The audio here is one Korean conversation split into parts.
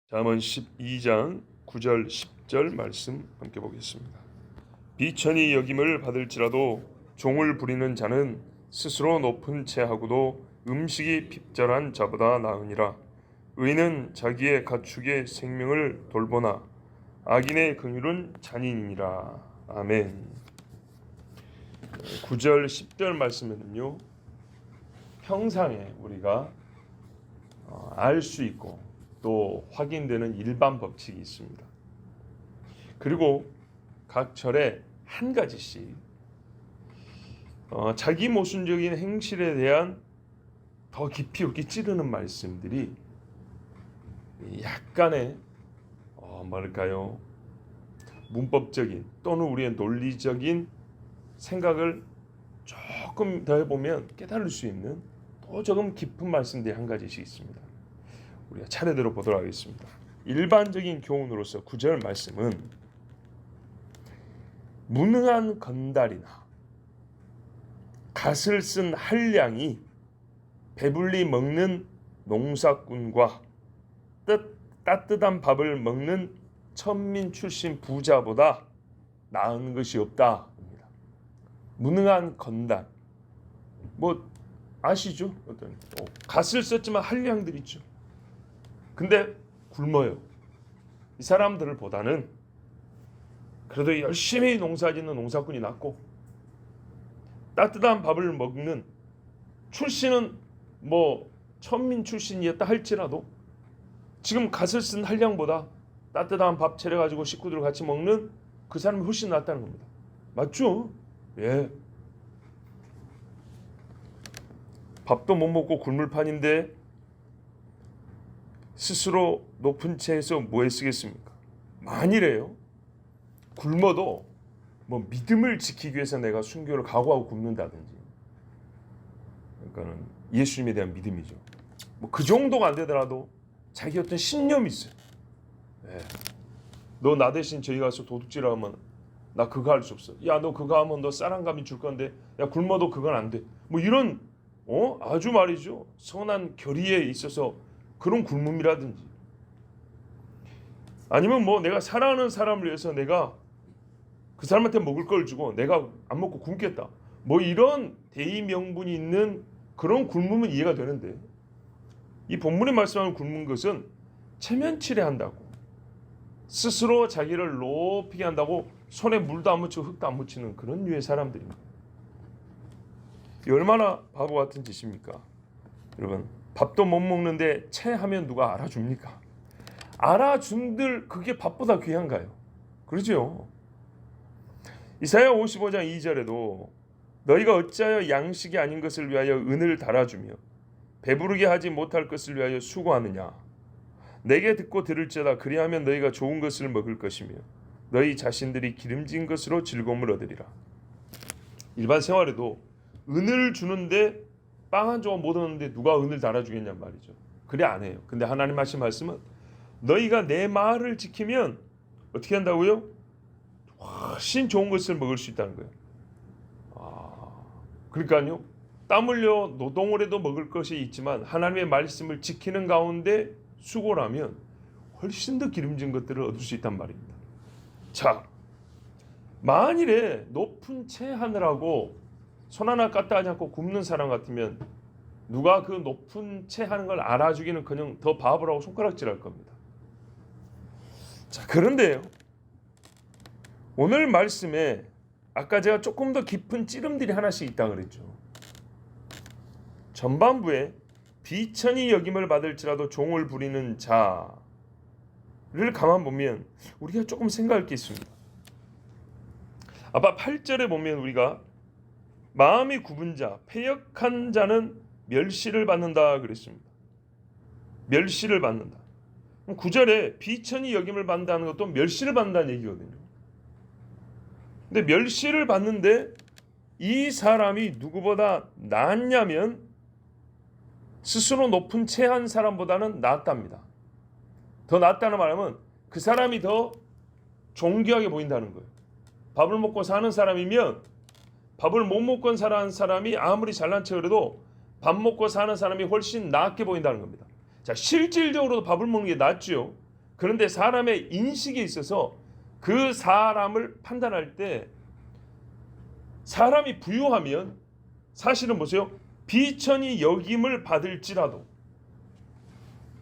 잠언 12장 9절 10절 말씀 함께 보겠습니다. 비천히 여김을 받을지라도 종을 부리는 자는 스스로 높은 채 하고도 음식이 핍절한 자보다 나으니라. 의인은 자기의 가축의 생명을 돌보나 악인의 긍휼은 잔인이니라. 아멘. 9절 10절 말씀에는요, 평상에 우리가 알 수 있고 또 확인되는 일반 법칙이 있습니다. 그리고 각 절에 한 가지씩 자기 모순적인 행실에 대한 더 깊이 있게 찌르는 말씀들이 약간의 뭐랄까요, 문법적인 또는 우리의 논리적인 생각을 조금 더 해보면 깨달을 수 있는 또 조금 깊은 말씀들이 한 가지씩 있습니다. 우리가 차례대로 보도록 하겠습니다. 일반적인 교훈으로서 9절 말씀은 무능한 건달이나 갓을 쓴 한량이 배불리 먹는 농사꾼과 따뜻한 밥을 먹는 천민 출신 부자보다 나은 것이 없다. 무능한 건달, 뭐 아시죠? 어떤 갓을 썼지만 한량들 있죠. 근데 굶어요. 이 사람들을 보다는 그래도 열심히 농사짓는 농사꾼이 낫고, 따뜻한 밥을 먹는 출신은 뭐 천민 출신이었다 할지라도 지금 갓을 쓴 한량보다 따뜻한 밥 차려가지고 식구들 같이 먹는 그 사람이 훨씬 낫다는 겁니다. 맞죠? 예. 밥도 못 먹고 굶을 판인데 스스로 높은 채에서 뭐에 쓰겠습니까? 만일에요, 굶어도 뭐 믿음을 지키기 위해서 내가 순교를 각오하고 굶는다든지, 그러니까는 예수님에 대한 믿음이죠. 뭐 그 정도가 안 되더라도 자기 어떤 신념이 있어요. 예. 너 나 대신 저희 가서 도둑질하면 나 그거 할 수 없어. 야, 너 그거 하면 너 쌀한가미 줄 건데, 야, 굶어도 그건 안 돼. 뭐 이런 아주 말이죠, 선한 결의에 있어서 그런 굶음이라든지, 아니면 뭐 내가 사랑하는 사람을 위해서 내가 그 사람한테 먹을 걸 주고 내가 안 먹고 굶겠다, 뭐 이런 대의 명분이 있는 그런 굶음은 이해가 되는데, 이 본문에 말씀하는 굶는 것은 체면치레 한다고, 스스로 자기를 높이게 한다고 손에 물도 안 묻히고 흙도 안 묻히는 그런 류의 사람들입니다. 이 얼마나 바보 같은 짓입니까? 여러분, 밥도 못 먹는데 체하면 누가 알아줍니까? 알아준들 그게 밥보다 귀한가요? 그러죠. 이사야 55장 2절에도 너희가 어찌하여 양식이 아닌 것을 위하여 은을 달아주며 배부르게 하지 못할 것을 위하여 수고하느냐. 내게 듣고 들을지어다. 그리하면 너희가 좋은 것을 먹을 것이며 너희 자신들이 기름진 것으로 즐거움을 얻으리라. 일반 생활에도 은을 주는데 빵 한 조각 못 얻는데 누가 은을 달아주겠냔 말이죠. 그래 안 해요. 근데 하나님 하신 말씀은 너희가 내 말을 지키면 어떻게 한다고요? 훨씬 좋은 것을 먹을 수 있다는 거예요. 그러니까요, 땀 흘려 노동을 해도 먹을 것이 있지만 하나님의 말씀을 지키는 가운데 수고를 하면 훨씬 더 기름진 것들을 얻을 수 있단 말입니다. 자, 만일에 높은 채 하느라고 손 하나 까딱하지 않고 굶는 사람 같으면 누가 그 높은 채 하는 걸 알아주기는커녕 더 바보라고 하고 손가락질할 겁니다. 자, 그런데요, 오늘 말씀에 아까 제가 조금 더 깊은 찌름들이 하나씩 있다 그랬죠. 전반부에 비천히 여김을 받을지라도 종을 부리는 자를 가만 보면 우리가 조금 생각할 게 있습니다. 아까 8절에 보면 우리가 마음이 굽은 자, 패역한 자는 멸시를 받는다 그랬습니다. 멸시를 받는다. 9절에 비천히 여김을 받는다는 것도 멸시를 받는다는 얘기거든요. 근데 멸시를 받는데 이 사람이 누구보다 낫냐면 스스로 높은 채 한 사람보다는 낫답니다. 더 낫다는 말하면 그 사람이 더 존귀하게 보인다는 거예요. 밥을 먹고 사는 사람이면 밥을 못 먹고 사는 사람이 아무리 잘난 척해도 밥 먹고 사는 사람이 훨씬 낫게 보인다는 겁니다. 자, 실질적으로도 밥을 먹는 게 낫죠. 그런데 사람의 인식에 있어서 그 사람을 판단할 때 사람이 부유하면 사실은 보세요. 비천히 여김을 받을지라도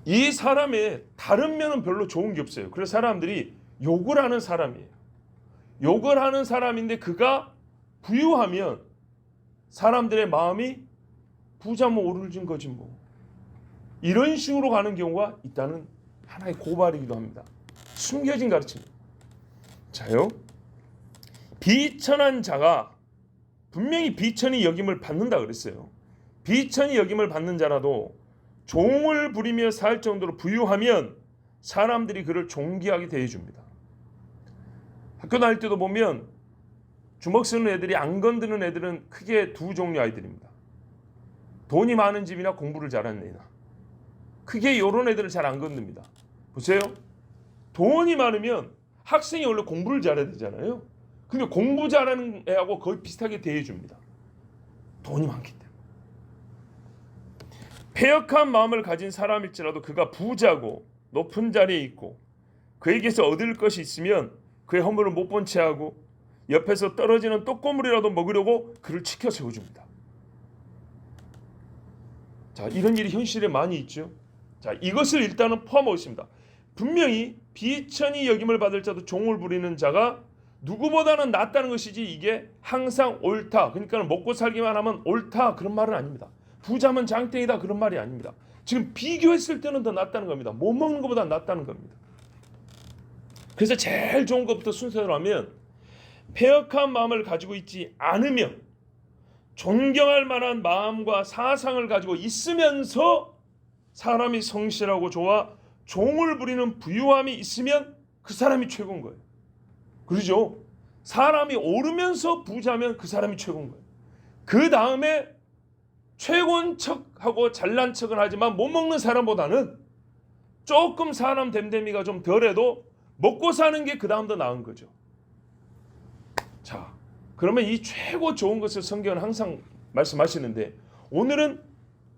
이 사람의 다른 면은 별로 좋은 게 없어요. 그래서 사람들이 욕을 하는 사람이에요. 욕을 하는 사람인데 그가 부유하면 사람들의 마음이 부자면 오르진 거지 뭐. 이런 식으로 가는 경우가 있다는 하나의 고발이기도 합니다. 숨겨진 가르침입니다. 자요. 비천한 자가 분명히 비천히 여김을 받는다 그랬어요. 비천히 여김을 받는 자라도 종을 부리며 살 정도로 부유하면 사람들이 그를 존귀하게 대해줍니다. 학교 다닐 때도 보면 주먹 쓰는 애들이 안 건드는 애들은 크게 두 종류 아이들입니다. 돈이 많은 집이나 공부를 잘하는 애나. 크게 이런 애들은 잘 안 건듭니다. 보세요. 돈이 많으면 학생이 원래 공부를 잘해야 되잖아요. 근데 공부 잘하는 애하고 거의 비슷하게 대해줍니다. 돈이 많기 때문에. 패역한 마음을 가진 사람일지라도 그가 부자고 높은 자리에 있고 그에게서 얻을 것이 있으면 그의 허물을 못 본 채 하고 옆에서 떨어지는 떡고물이라도 먹으려고 그를 치켜 세워줍니다. 자, 이런 일이 현실에 많이 있죠. 자, 이것을 일단은 포함하고 있습니다. 분명히 비천히 여김을 받을 자도 종을 부리는 자가 누구보다는 낫다는 것이지 이게 항상 옳다. 그러니까 먹고 살기만 하면 옳다. 그런 말은 아닙니다. 부자면 장땡이다. 그런 말이 아닙니다. 지금 비교했을 때는 더 낫다는 겁니다. 못 먹는 것보다 낫다는 겁니다. 그래서 제일 좋은 것부터 순서대로 하면 패역한 마음을 가지고 있지 않으면 존경할 만한 마음과 사상을 가지고 있으면서 사람이 성실하고 좋아 종을 부리는 부유함이 있으면 그 사람이 최고인 거예요. 그러죠? 사람이 오르면서 부자면 그 사람이 최고인 거예요. 그 다음에 최고인 척하고 잘난 척은 하지만 못 먹는 사람보다는 조금 사람 됨됨이가 좀 덜해도 먹고 사는 게 그 다음 더 나은 거죠. 자, 그러면 이 최고 좋은 것을 성경은 항상 말씀하시는데 오늘은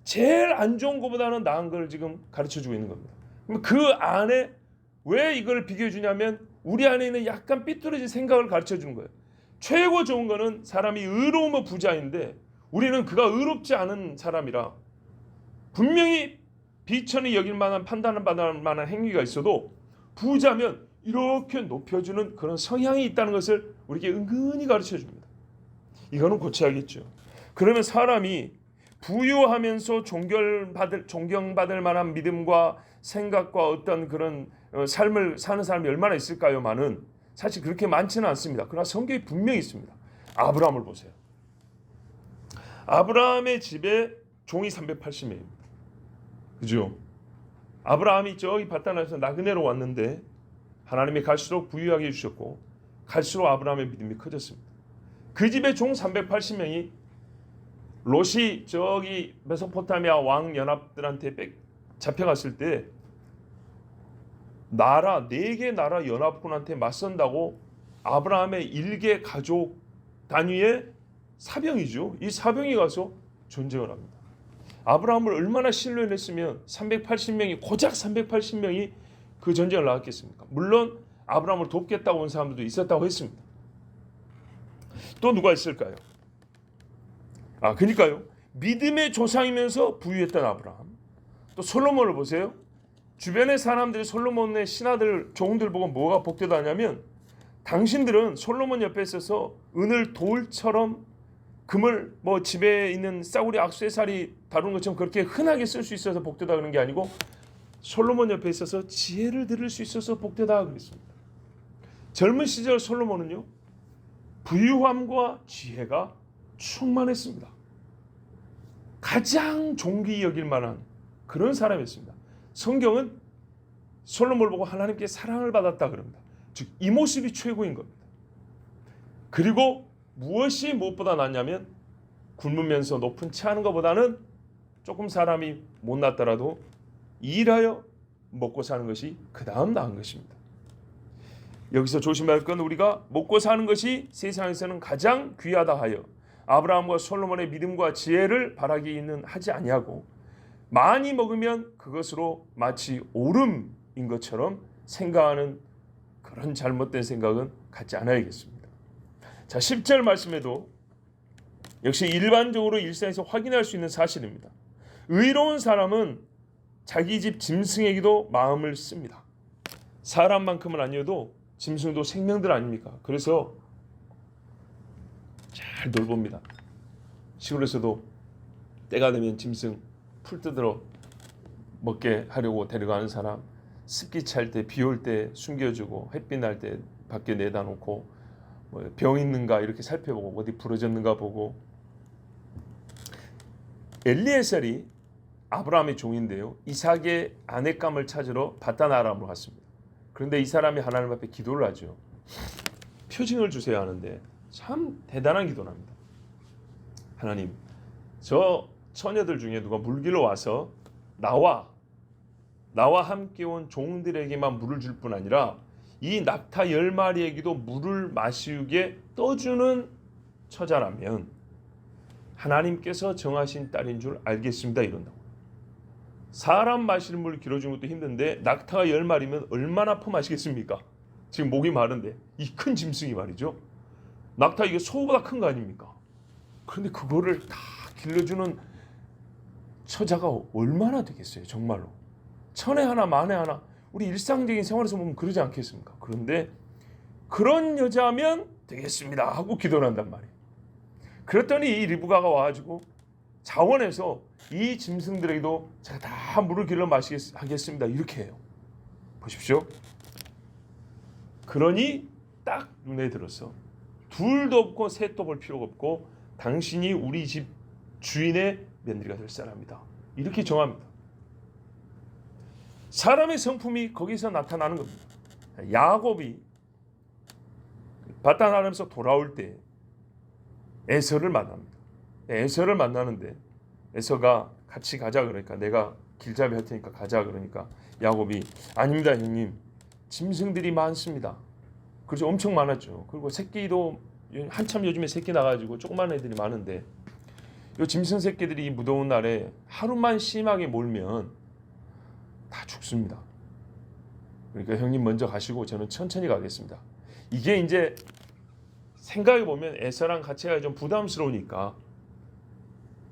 제일 안 좋은 것보다는 나은 걸 지금 가르쳐주고 있는 겁니다. 그럼 그 안에 왜 이걸 비교해 주냐면 우리 안에 있는 약간 삐뚤어진 생각을 가르쳐 주는 거예요. 최고 좋은 거는 사람이 의로우면 부자인데 우리는 그가 의롭지 않은 사람이라 분명히 비천히 여길 만한 판단을 받을 만한 행위가 있어도 부자면 이렇게 높여주는 그런 성향이 있다는 것을 우리에게 은근히 가르쳐 줍니다. 이거는 고쳐야겠죠. 그러면 사람이 부유하면서 존경받을 만한 믿음과 생각과 어떤 그런 삶을 사는 사람이 얼마나 있을까요만은 사실 그렇게 많지는 않습니다. 그러나 성경이 분명히 있습니다. 아브라함을 보세요. 아브라함의 집에 종이 380명입니다. 그죠? 아브라함이 저기 바다나에서 나그네로 왔는데 하나님이 갈수록 부유하게 해주셨고 갈수록 아브라함의 믿음이 커졌습니다. 그 집에 종 380명이 롯이 저기 메소포타미아 왕 연합들한테 잡혀갔을 때 나라 4개 나라 연합군한테 맞선다고 아브라함의 1개 가족 단위의 사병이죠. 이 사병이 가서 전쟁을 합니다. 아브라함을 얼마나 신뢰했으면 380명이 고작 380명이 그 전쟁을 나갔겠습니까? 물론 아브라함을 돕겠다고 온 사람들도 있었다고 했습니다. 또 누가 있을까요? 그러니까요. 믿음의 조상이면서 부유했던 아브라함. 또 솔로몬을 보세요. 주변의 사람들이 솔로몬의 신하들 종들 보고 뭐가 복되다냐면 당신들은 솔로몬 옆에 있어서 은을 돌처럼 금을 뭐 집에 있는 싸구려 액세서리 다루는 것처럼 그렇게 흔하게 쓸 수 있어서 복되다 그런 게 아니고 솔로몬 옆에 있어서 지혜를 들을 수 있어서 복되다 그랬습니다. 젊은 시절 솔로몬은요. 부유함과 지혜가 충만했습니다. 가장 존귀히 여길 만한 그런 사람이었습니다. 성경은 솔로몬을 보고 하나님께 사랑을 받았다 그럽니다. 즉 이 모습이 최고인 겁니다. 그리고 무엇이 무엇보다 낫냐면 굶으면서 높은 채 하는 것보다는 조금 사람이 못났더라도 일하여 먹고 사는 것이 그 다음 나은 것입니다. 여기서 조심할 건 우리가 먹고 사는 것이 세상에서는 가장 귀하다 하여 아브라함과 솔로몬의 믿음과 지혜를 바라기는 하지 아니하고 많이 먹으면 그것으로 마치 오름인 것처럼 생각하는 그런 잘못된 생각은 갖지 않아야겠습니다. 자, 10절 말씀에도 역시 일반적으로 일상에서 확인할 수 있는 사실입니다. 의로운 사람은 자기 집 짐승에게도 마음을 씁니다. 사람만큼은 아니어도 짐승도 생명들 아닙니까? 그래서 잘 돌봅니다. 시골에서도 때가 되면 짐승 풀 뜯으러 먹게 하려고 데려가는 사람, 습기 찰 때, 비 올 때 숨겨주고 햇빛 날 때 밖에 내다 놓고 병 있는가 이렇게 살펴보고 어디 부러졌는가 보고. 엘리에셀이 아브라함의 종인데요, 이삭의 아내감을 찾으러 바단 아람으로 갔습니다. 그런데 이 사람이 하나님 앞에 기도를 하죠. 표징을 주세요 하는데 참 대단한 기도를 합니다. 하나님, 저 처녀들 중에 누가 물길로 와서 나와 함께 온 종들에게만 물을 줄 뿐 아니라 이 낙타 10마리에게도 물을 마시게 떠주는 처자라면 하나님께서 정하신 딸인 줄 알겠습니다. 이런다고. 사람 마실 물 길어주는 것도 힘든데 낙타가 10마리면 얼마나 퍼마시겠습니까? 지금 목이 마른데 이 큰 짐승이 말이죠. 낙타 이게 소보다 큰 거 아닙니까? 그런데 그거를 다 길러주는 처자가 얼마나 되겠어요. 정말로. 천에 하나 만에 하나, 우리 일상적인 생활에서 보면 그러지 않겠습니까? 그런데 그런 여자면 되겠습니다 하고 기도를 한단 말이에요. 그랬더니 이 리브가가 와가지고 자원해서 이 짐승들에게도 제가 다 물을 길러 마시겠습니다 이렇게 해요. 보십시오. 그러니 딱 눈에 들어서 둘도 없고 셋도 볼 필요가 없고 당신이 우리 집 주인의 며느리가 될 사람이다 이렇게 정합니다. 사람의 성품이 거기서 나타나는 겁니다. 야곱이 바단 아람에서 돌아올 때 에서를 만납니다. 에서를 만나는데 에서가 같이 가자 그러니까 내가 길잡이 할 테니까 가자 그러니까 야곱이 아닙니다 형님, 짐승들이 많습니다. 그래서 엄청 많았죠. 그리고 새끼도 한참 요즘에 새끼 나가지고 조그만 애들이 많은데 이 짐승 새끼들이 이 무더운 날에 하루만 심하게 몰면 다 죽습니다. 그러니까 형님 먼저 가시고 저는 천천히 가겠습니다. 이게 이제 생각해 보면 에서랑 같이 가기 좀 부담스러우니까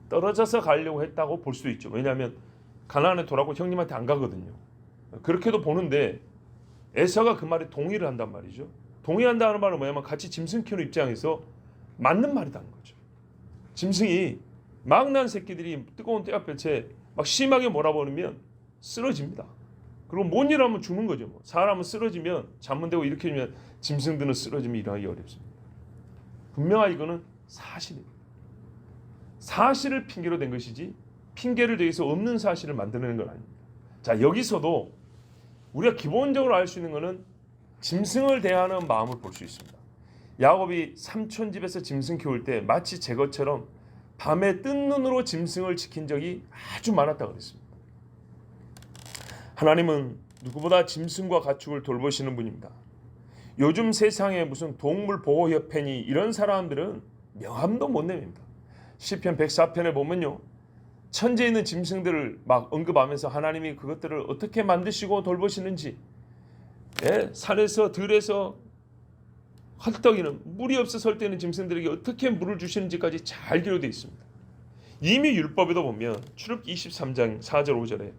떨어져서 가려고 했다고 볼 수도 있죠. 왜냐하면 가나안에 돌아오고 형님한테 안 가거든요. 그렇게도 보는데 에서가 그 말에 동의를 한단 말이죠. 동의한다는 말은 뭐냐면 같이 짐승 키우는 입장에서 맞는 말이라는 거죠. 짐승이 막 난 새끼들이 뜨거운 떼약볕에 막 심하게 몰아버리면 쓰러집니다. 그리고 뭔 일 하면 죽는 거죠. 뭐. 사람은 쓰러지면 잠문대고 이렇게 되면 짐승들은 쓰러지면 일어나기 어렵습니다. 분명히 이거는 사실입니다. 사실을 핑계로 된 것이지 핑계를 대해서 없는 사실을 만들어내는 건 아닙니다. 자, 여기서도 우리가 기본적으로 알 수 있는 것은 짐승을 대하는 마음을 볼 수 있습니다. 야곱이 삼촌 집에서 짐승 키울 때 마치 제 것처럼 밤에 뜬 눈으로 짐승을 지킨 적이 아주 많았다고 그랬습니다. 하나님은 누구보다 짐승과 가축을 돌보시는 분입니다. 요즘 세상에 무슨 동물보호협회니 이런 사람들은 명함도 못 내밉니다. 시편 104편에 보면요, 천지에 있는 짐승들을 막 언급하면서 하나님이 그것들을 어떻게 만드시고 돌보시는지, 산에서 들에서 헐떡이는 물이 없어 설 때는 짐승들에게 어떻게 물을 주시는지까지 잘 기록되어 있습니다. 이미 율법에도 보면 출애굽기 23장 4절 5절에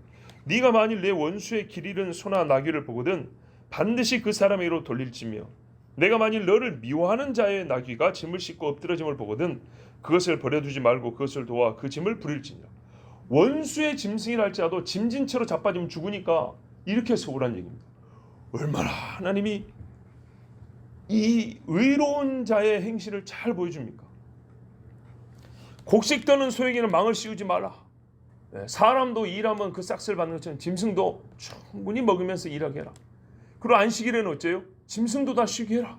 네가 만일 내 원수의 길 잃은 소나 나귀를 보거든 반드시 그 사람에게로 돌릴지며 내가 만일 너를 미워하는 자의 나귀가 짐을 싣고 엎드러짐을 보거든 그것을 버려두지 말고 그것을 도와 그 짐을 부릴지니라. 원수의 짐승이라 할지라도 짐진처로 자빠지면 죽으니까 이렇게 서울한 얘기입니다. 얼마나 하나님이 이 의로운 자의 행실을 잘 보여줍니까? 곡식 떠는 소에게는 망을 씌우지 마라. 사람도 일하면 그 싹스를 받는 것처럼 짐승도 충분히 먹으면서 일하게 해라. 그리고 안식일에는 어째요? 짐승도 다 쉬게 해라.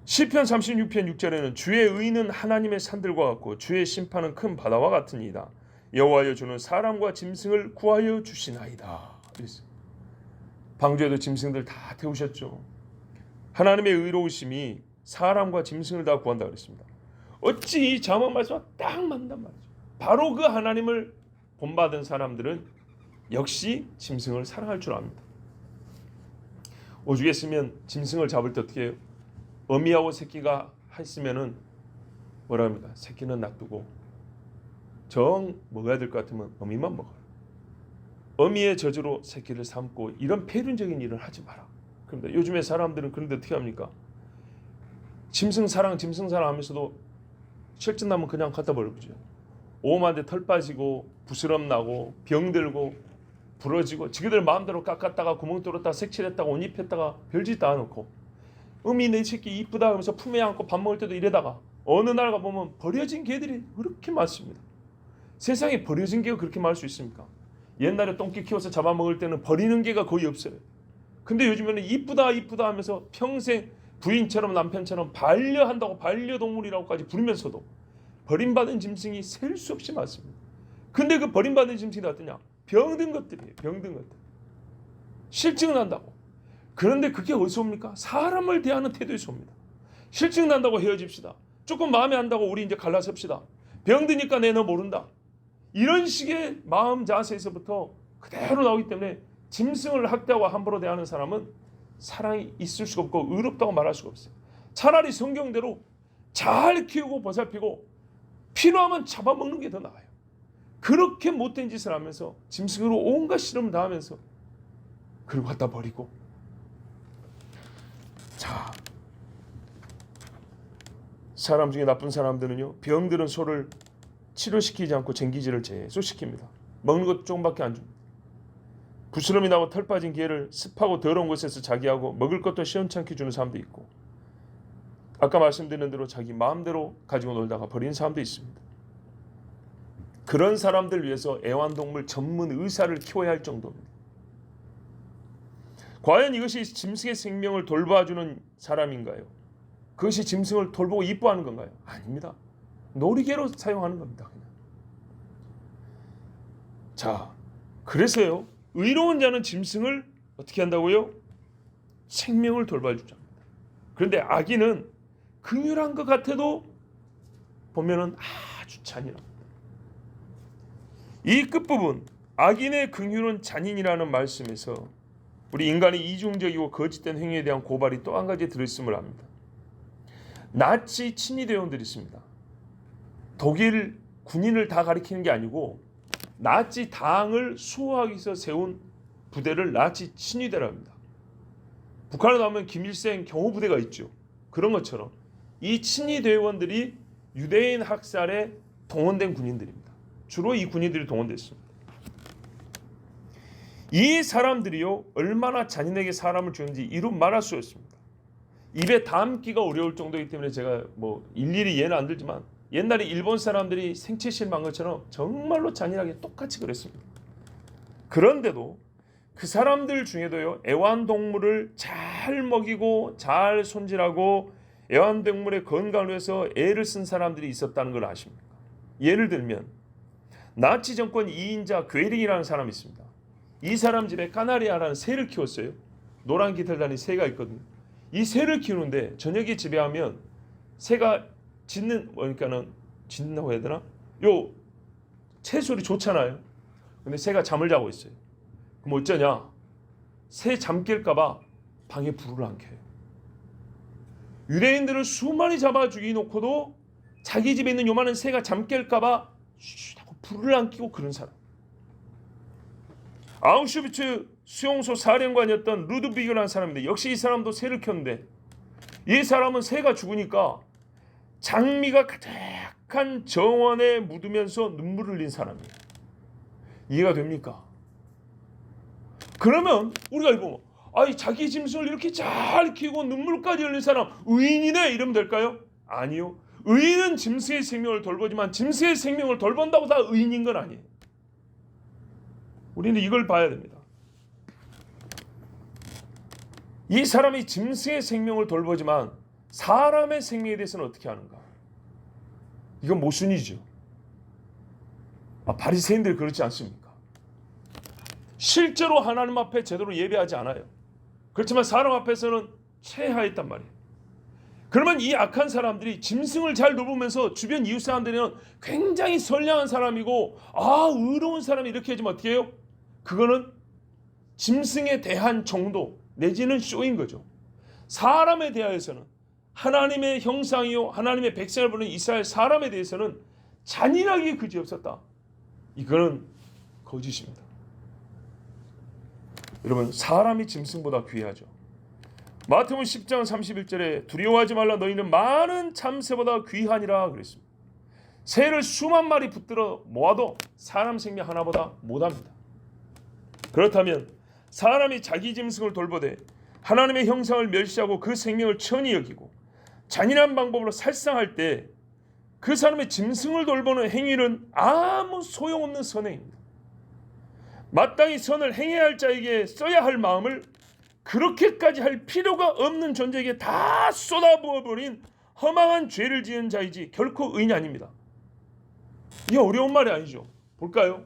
시편 36편 6절에는 주의 의는 하나님의 산들과 같고 주의 심판은 큰 바다와 같으니이다. 여호와여 주는 사람과 짐승을 구하여 주시나이다. 방주에도 짐승들 다 태우셨죠. 하나님의 의로우심이 사람과 짐승을 다 구한다 그랬습니다. 어찌 이 자막 말씀과 딱 맞는단 말이죠. 바로 그 하나님을 본받은 사람들은 역시 짐승을 사랑할 줄 압니다. 오죽에 쓰면 짐승을 잡을 때 어떻게 해요? 어미하고 새끼가 했으면은 뭐라 합니까? 새끼는 놔두고 정 먹어야 될 것 같으면 어미만 먹어요. 어미의 저주로 새끼를 삼고 이런 폐륜적인 일을 하지 마라. 그런데 요즘에 사람들은 그런데 어떻게 합니까? 짐승 사랑 하면서도 실증 나면 그냥 갖다 버리죠. 오만데 털 빠지고 부스럼 나고 병들고 부러지고 지그들 마음대로 깎았다가 구멍 뚫었다가 색칠했다가 옷 입혔다가 별짓 다 해놓고 어미 내 새끼 이쁘다 하면서 품에 안고 밥 먹을 때도 이래다가 어느 날 가보면 버려진 개들이 그렇게 많습니다. 세상에 버려진 개가 그렇게 많을 수 있습니까? 옛날에 똥개 키워서 잡아먹을 때는 버리는 개가 거의 없어요. 근데 요즘에는 이쁘다 하면서 평생 부인처럼 남편처럼 반려한다고 반려동물이라고까지 부르면서도 버림받은 짐승이 셀 수 없이 많습니다. 근데 그 버림받은 짐승이 어떠냐? 병든 것들이에요. 병든 것들. 실증 난다고. 그런데 그게 어디서 옵니까? 사람을 대하는 태도에서 옵니다. 실증 난다고 헤어집시다. 조금 마음에 안 든다고 우리 이제 갈라섭시다. 병드니까 내 너 모른다. 이런 식의 마음 자세에서부터 그대로 나오기 때문에 짐승을 학대하고 함부로 대하는 사람은 사랑이 있을 수가 없고 의롭다고 말할 수가 없어요. 차라리 성경대로 잘 키우고 보살피고 필요하면 잡아먹는 게 더 나아요. 그렇게 못된 짓을 하면서 짐승으로 온갖 실험을 다 하면서 그리고 갖다 버리고 자 사람 중에 나쁜 사람들은요 병들은 소를 치료시키지 않고 쟁기질을 계속시킵니다. 먹는 것도 조금밖에 안 줍니다. 부스럼이 나고 털 빠진 개를 습하고 더러운 곳에서 자기하고 먹을 것도 시원찮게 주는 사람도 있고 아까 말씀드린 대로 자기 마음대로 가지고 놀다가 버리는 사람도 있습니다. 그런 사람들 위해서 애완동물 전문 의사를 키워야 할 정도입니다. 과연 이것이 짐승의 생명을 돌봐주는 사람인가요? 그것이 짐승을 돌보고 이뻐하는 건가요? 아닙니다. 놀이개로 사용하는 겁니다. 그냥. 자, 그래서요. 의로운 자는 짐승을 어떻게 한다고요? 생명을 돌봐주자. 그런데 악인은 긍휼한 것 같아도 보면은 아주 잔인합니다. 이 끝부분 악인의 긍휼은 잔인이라는 말씀에서 우리 인간의 이중적이고 거짓된 행위에 대한 고발이 또 한 가지 들어있음을 압니다. 나치 친위 대원들이 있습니다. 독일 군인을 다 가리키는 게 아니고 나치 당을 수호하기 위해서 세운 부대를 나치 친위대라고 합니다. 북한에 나오면 김일성 경호부대가 있죠. 그런 것처럼 이 친위대원들이 유대인 학살에 동원된 군인들입니다. 주로 이 군인들이 동원됐습니다. 이 사람들이요 얼마나 잔인하게 사람을 죽였는지 이루 말할 수 없습니다. 입에 담기가 어려울 정도이기 때문에 제가 뭐 일일이 예는 안 들지만 옛날에 일본 사람들이 생체 실험한 것처럼 정말로 잔인하게 똑같이 그랬습니다. 그런데도 그 사람들 중에도요 애완동물을 잘 먹이고 잘 손질하고 애완동물의 건강을 위해서 애를 쓴 사람들이 있었다는 걸 아십니까? 예를 들면 나치 정권 2인자 괴링이라는 사람이 있습니다. 이 사람 집에 까나리아라는 새를 키웠어요. 노란 깃털 달린 새가 있거든요. 이 새를 키우는데 저녁에 집에 하면 새가 그러니까는 짖는다고 해야 되나? 요 새 소리 좋잖아요. 근데 새가 잠을 자고 있어요. 그럼 어쩌냐? 새 잠 깰까봐 방에 불을 안 켜요. 유대인들을 수많이 잡아 죽이놓고도 자기 집에 있는 요만한 새가 잠 깰까봐 쉿 하고 불을 안 켜고 그런 사람. 아우슈비츠 수용소 사령관이었던 루드비그라는 사람인데 역시 이 사람도 새를 켰는데 이 사람은 새가 죽으니까 장미가 가득한 정원에 묻으면서 눈물을 흘린 사람이에요. 이해가 됩니까? 그러면 우리가 이거 자기 짐승을 이렇게 잘 키우고 눈물까지 흘린 사람 의인이네 이러면 될까요? 아니요. 의인은 짐승의 생명을 돌보지만 짐승의 생명을 돌본다고 다 의인인 건 아니에요. 우리는 이걸 봐야 됩니다. 이 사람이 짐승의 생명을 돌보지만 사람의 생명에 대해서는 어떻게 하는가? 이건 모순이죠. 바리새인들 그렇지 않습니까? 실제로 하나님 앞에 제대로 예배하지 않아요. 그렇지만 사람 앞에서는 최하였단 말이에요. 그러면 이 악한 사람들이 짐승을 잘 돌보면서 주변 이웃 사람들은 굉장히 선량한 사람이고 의로운 사람이 이렇게 해주면 어떻게 해요? 그거는 짐승에 대한 정도 내지는 쇼인 거죠. 사람에 대하여서는 하나님의 형상이요 하나님의 백성을 부르는 이스라엘 사람에 대해서는 잔인하게 그지없었다. 이거는 거짓입니다. 여러분, 사람이 짐승보다 귀하죠. 마태복음 10장 31절에 두려워하지 말라, 너희는 많은 참새보다 귀하니라 그랬습니다. 새를 수만 마리 붙들어 모아도 사람 생명 하나보다 못합니다. 그렇다면 사람이 자기 짐승을 돌보되 하나님의 형상을 멸시하고 그 생명을 천히 여기고 잔인한 방법으로 살상할 때 그 사람의 짐승을 돌보는 행위는 아무 소용없는 선행입니다. 마땅히 선을 행해야 할 자에게 써야 할 마음을 그렇게까지 할 필요가 없는 존재에게 다 쏟아부어버린 허망한 죄를 지은 자이지 결코 의인이 아닙니다. 이게 어려운 말이 아니죠. 볼까요?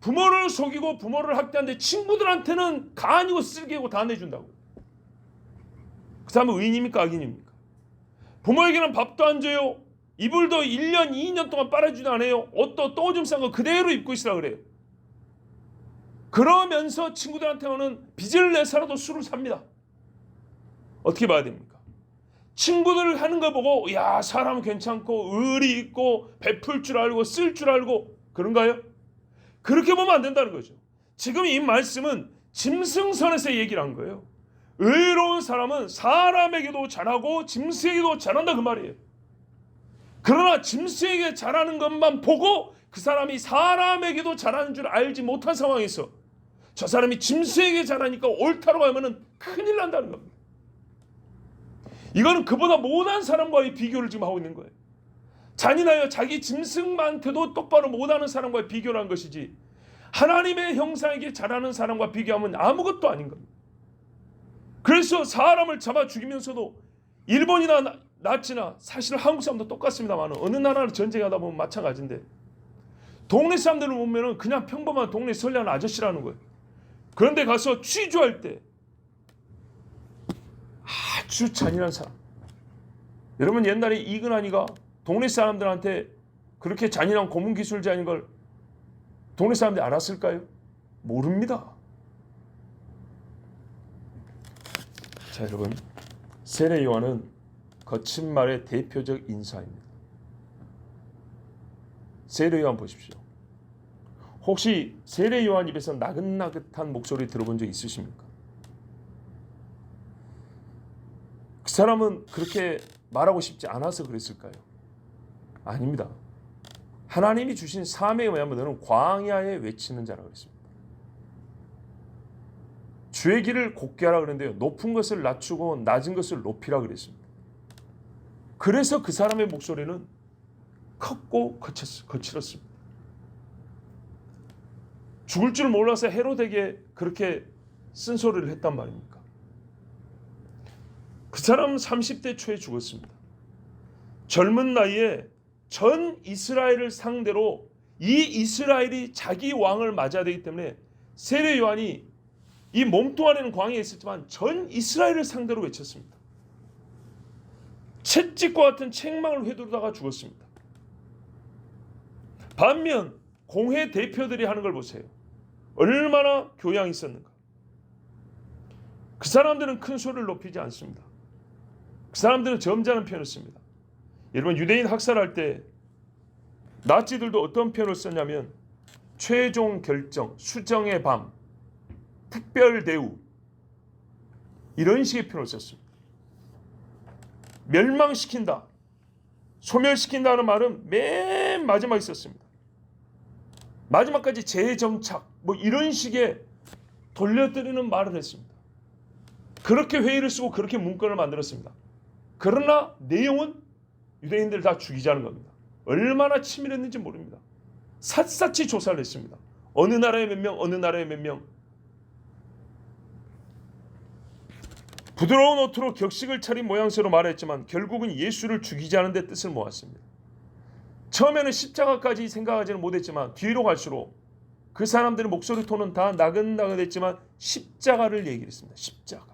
부모를 속이고 부모를 학대하는데 친구들한테는 간이고 쓸개고 다 내준다고. 그 사람은 의인입니까 악인입니까? 부모에게는 밥도 안 줘요. 이불도 1년 2년 동안 빨아주지도 않아요. 옷도 또 좀 싼 거 그대로 입고 있으라 그래요. 그러면서 친구들한테는 빚을 내서라도 술을 삽니다. 어떻게 봐야 됩니까? 친구들 하는 거 보고 야 사람은 괜찮고 의리 있고 베풀 줄 알고 쓸 줄 알고 그런가요? 그렇게 보면 안 된다는 거죠. 지금 이 말씀은 짐승선에서 얘기를 한 거예요. 의로운 사람은 사람에게도 잘하고 짐승에게도 잘한다 그 말이에요. 그러나 짐승에게 잘하는 것만 보고 그 사람이 사람에게도 잘하는 줄 알지 못한 상황에서 저 사람이 짐승에게 잘하니까 옳다고 하면 큰일 난다는 겁니다. 이거는 그보다 못한 사람과의 비교를 지금 하고 있는 거예요. 잔인하여 자기 짐승만한테도 똑바로 못하는 사람과의 비교를 한 것이지 하나님의 형상에게 잘하는 사람과 비교하면 아무것도 아닌 겁니다. 그래서 사람을 잡아 죽이면서도 일본이나 나치나 사실 한국 사람도 똑같습니다만 어느 나라를 전쟁하다 보면 마찬가지인데 동네 사람들을 보면 그냥 평범한 동네 선량한 아저씨라는 거예요. 그런데 가서 취조할 때 아주 잔인한 사람. 여러분 옛날에 이근환이가 동네 사람들한테 그렇게 잔인한 고문기술자인 걸 동네 사람들이 알았을까요? 모릅니다. 자 여러분, 세례 요한은 거친 말의 대표적 인사입니다. 세례 요한 보십시오. 혹시 세례 요한 입에서 나긋나긋한 목소리 들어본 적 있으십니까? 그 사람은 그렇게 말하고 싶지 않아서 그랬을까요? 아닙니다. 하나님이 주신 사명에 의하면 너는 광야에 외치는 자라 그랬습니다. 주의 길을 곧게 하라 그랬는데요. 높은 것을 낮추고 낮은 것을 높이라 그랬습니다. 그래서 그 사람의 목소리는 컸고 거칠었습니다. 죽을 줄 몰라서 헤로데에게 그렇게 쓴소리를 했단 말입니까? 그 사람은 30대 초에 죽었습니다. 젊은 나이에 전 이스라엘을 상대로 이 이스라엘이 자기 왕을 맞아야 되기 때문에 세례 요한이 이 몸뚱 아래는 광야에 있었지만 전 이스라엘을 상대로 외쳤습니다. 채찍과 같은 책망을 휘두르다가 죽었습니다. 반면 공회 대표들이 하는 걸 보세요. 얼마나 교양이 있었는가. 그 사람들은 큰 소리를 높이지 않습니다. 그 사람들은 점잖은 표현을 씁니다. 여러분 유대인 학살할 때 나치들도 어떤 표현을 썼냐면 최종 결정, 수정의 밤, 특별 대우 이런 식의 표현을 썼습니다. 멸망시킨다, 소멸시킨다는 말은 맨 마지막에 썼습니다. 마지막까지 재정착 뭐 이런 식의 돌려드리는 말을 했습니다. 그렇게 회의를 쓰고 그렇게 문건을 만들었습니다. 그러나 내용은 유대인들을 다 죽이자는 겁니다. 얼마나 치밀했는지 모릅니다. 샅샅이 조사를 했습니다. 어느 나라에 몇 명, 어느 나라에 몇 명. 부드러운 옷으로 격식을 차린 모양새로 말했지만 결국은 예수를 죽이자는 데 뜻을 모았습니다. 처음에는 십자가까지 생각하지는 못했지만 뒤로 갈수록 그 사람들의 목소리 톤은 다 나긋나긋했지만 십자가를 얘기했습니다. 십자가.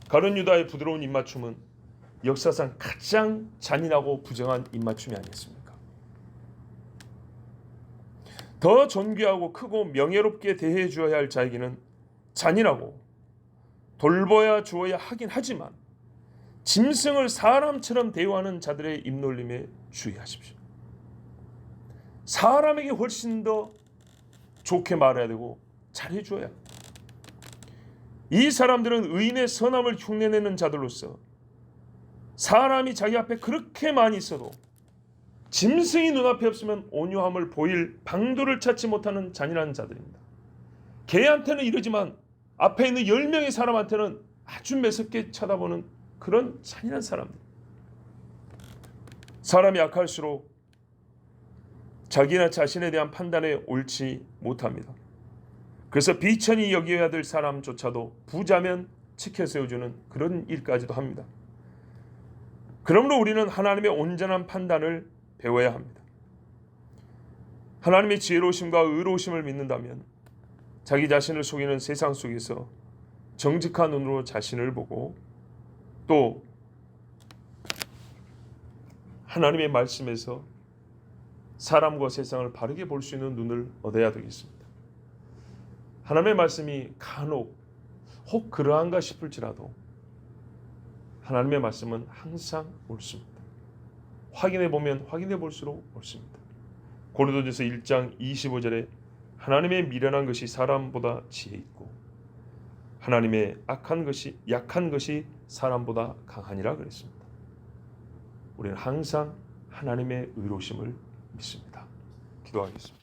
가룟 유다의 부드러운 입맞춤은 역사상 가장 잔인하고 부정한 입맞춤이 아니었습니까? 더 존귀하고 크고 명예롭게 대해 주어야 할 자에게는 잔인하고 돌보아 주어야 하긴 하지만 짐승을 사람처럼 대우하는 자들의 입놀림에 주의하십시오. 사람에게 훨씬 더 좋게 말해야 되고 잘해 주어야 합니다. 이 사람들은 의인의 선함을 흉내내는 자들로서 사람이 자기 앞에 그렇게 많이 있어도 짐승이 눈앞에 없으면 온유함을 보일 방도를 찾지 못하는 잔인한 자들입니다. 개한테는 이러지만 앞에 있는 10명의 사람한테는 아주 매섭게 쳐다보는 그런 잔인한 사람들. 사람이 약할수록 자기나 자신에 대한 판단에 옳지 못합니다. 그래서 비천히 여겨야 될 사람조차도 부자면 치켜 세워주는 그런 일까지도 합니다. 그러므로 우리는 하나님의 온전한 판단을 배워야 합니다. 하나님의 지혜로우심과 의로우심을 믿는다면 자기 자신을 속이는 세상 속에서 정직한 눈으로 자신을 보고 또 하나님의 말씀에서 사람과 세상을 바르게 볼 수 있는 눈을 얻어야 되겠습니다. 하나님의 말씀이 간혹 혹 그러한가 싶을지라도 하나님의 말씀은 항상 옳습니다. 확인해 보면 확인해 볼수록 옳습니다. 고린도전서 1장 25절에 하나님의 미련한 것이 사람보다 지혜 있고 하나님의 약한 것이 사람보다 강하니라 그랬습니다. 우리는 항상 하나님의 의로우심을 믿습니다. 기도하겠습니다.